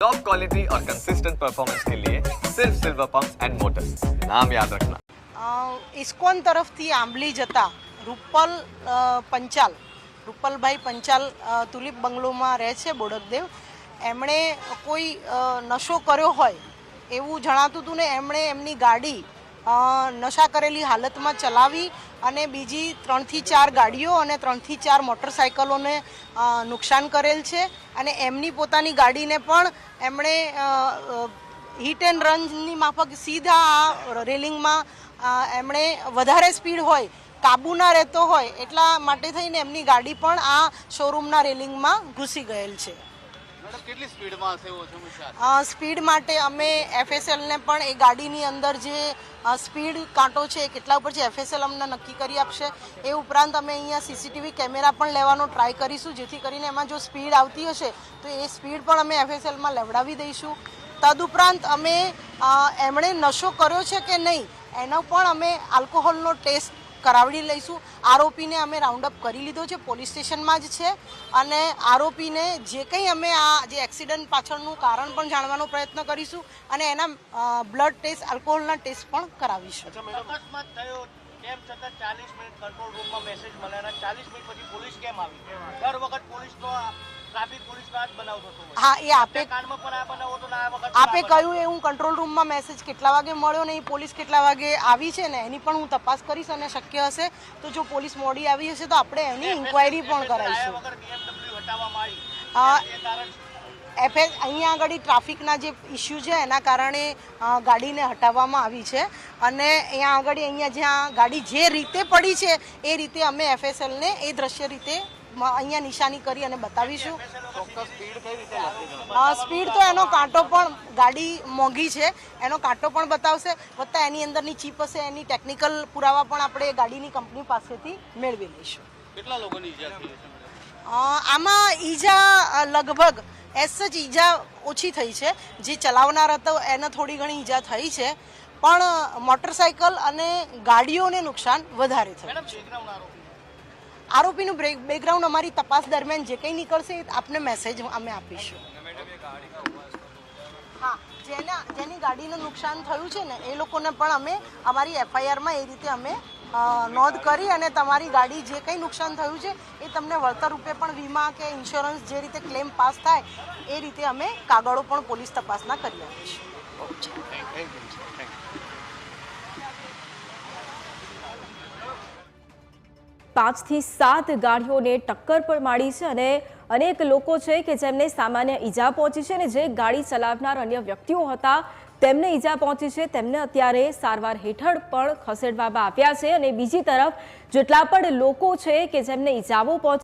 Top quality और consistent performance के लिए सिर्फ सिल्वर पंप्स एंड मोटर्स, नाम याद रखना। ઇસ્કોન તરફથી આંબલી જતા રૂપલભાઈ પંચાલ તુલિપ બંગલોમાં રહે છે બોડકદેવ. એમણે કોઈ નશો કર્યો હોય એવું જણાતું હતું ને એમણે એમની ગાડી નશા કરેલી હાલતમાં ચલાવી અને બીજી 3 થી 4 ગાડીઓ અને 3 થી 4 મોટરસાઇકલોને નુકસાન કરેલ છે. અને એમની પોતાની ગાડીને પણ એમણે હિટ એન્ડ રનની માફક સીધા આ રેલિંગમાં એમણે વધારે સ્પીડ હોય, કાબુ ના રહેતો હોય એટલા માટે થઈને એમની ગાડી પણ આ શોરૂમના રેલિંગમાં ઘૂસી ગયેલ છે. કેટલી સ્પીડમાં હશે એવો છે? સ્પીડ માટે અમે એફએસએલને પણ એ ગાડીની અંદર જે સ્પીડ કાંટો છે એ કેટલા ઉપર છે એફએસએલ અમને નક્કી કરી આપશે. એ ઉપરાંત અમે અહીંયા સીસીટીવી કેમેરા પણ લેવાનો ટ્રાય કરીશું, જેથી કરીને એમાં જો સ્પીડ આવતી હશે તો એ સ્પીડ પણ અમે એફએસએલમાં લેવડાવી દઈશું. તદુપરાંત અમે એમણે નશો કર્યો છે કે નહીં એનો પણ અમે આલ્કોહોલનો ટેસ્ટ કરાવી લઈશું. આરોપીને અમે રાઉન્ડ અપ કરી લીધો છે, પોલીસ સ્ટેશનમાં જ છે. અને આરોપીને જે કંઈ અમે આ જે એક્સિડન્ટ પાછળનું કારણ પણ જાણવાનો પ્રયત્ન કરીશું અને એના બ્લડ ટેસ્ટ, આલ્કોહોલના ટેસ્ટ પણ કરાવીશું. અકસ્માત થયો કેમ છતાં 40 મિનિટ કંટ્રોલ રૂમમાં મેસેજ મળ્યા, 40 મિનિટ પછી પોલીસ કેમ આવી? દર વખત પોલીસનો ટ્રાફિક પોલીસનો હાથ બનાવતો હતો. હા, એ આપે કાંડમાં પણ આ બનાવો તો આ વખત આપે કહ્યું એવું કંટ્રોલ રૂમમાં મેસેજ કેટલા વાગે મળ્યો ને એ પોલીસ કેટલા વાગે આવી છે ને એની પણ હું તપાસ કરીશ. અને શક્ય હશે તો જો પોલીસ મોડી આવી હશે તો આપણે એની ઇન્ક્વાયરી પણ કરાવીશું. અહીંયા આગળ ટ્રાફિકના જે ઇસ્યુ છે એના કારણે ગાડીને હટાવવામાં આવી છે. અને અહીંયા જ્યાં ગાડી જે રીતે પડી છે એ રીતે અમે એફએસએલને એ દ્રશ્ય રીતે અહીંયા નિશાની કરી અને બતાવીશું. સ્પીડ તો એનો કાંટો પણ, ગાડી મોંઘી છે એનો કાંટો પણ બતાવશે, વત્તા એની અંદરની ચીપ હશે એની ટેકનિકલ પુરાવા પણ આપણે ગાડીની કંપની પાસેથી મેળવી લઈશું. કેટલા લોકોની ઈજા થઈ છે? આમાં ઈજા લગભગ સચ ઈજા ઓછી થઈ છે. જે ચલાવનાર હતો એને થોડી ઘણી ઈજા થઈ છે, પણ મોટરસાઇકલ અને ગાડીઓને નુકસાન વધારે થયું છે. આરોપીનું બેકગ્રાઉન્ડ અમારી તપાસ દરમિયાન જે કંઈ નીકળશે એ આપને મેસેજ અમે આપીશું. હા, જેની ગાડીનું નુકસાન થયું છે ને એ લોકોને પણ અમે અમારી એફઆઈઆરમાં એ રીતે અમે નોંધ કરી અને તમારી ગાડી જે કંઈ નુકસાન થયું છે એ તમને વળતર રૂપે પણ વીમા કે ઇન્સ્યોરન્સ જે રીતે ક્લેમ પાસ થાય એ રીતે અમે કાગળો પણ પોલીસ તપાસના કરી આપીશું. 5 થી 7 ગાડીઓને ટક્કર પણ મારી છે અને અનેક લોકો છે કે જેમને સામાન્ય ઈજા પહોંચી છે અને જે ગાડી ચલાવનાર અન્ય વ્યક્તિઓ હતા તેમને ઈજા પહોંચી છે. તેમને અત્યારે સારવાર હેઠળ પણ ખસેડવામાં આવ્યા છે. અને બીજી તરફ જેટલા પણ લોકો છે કે જેમને ઈજાઓ પહોંચી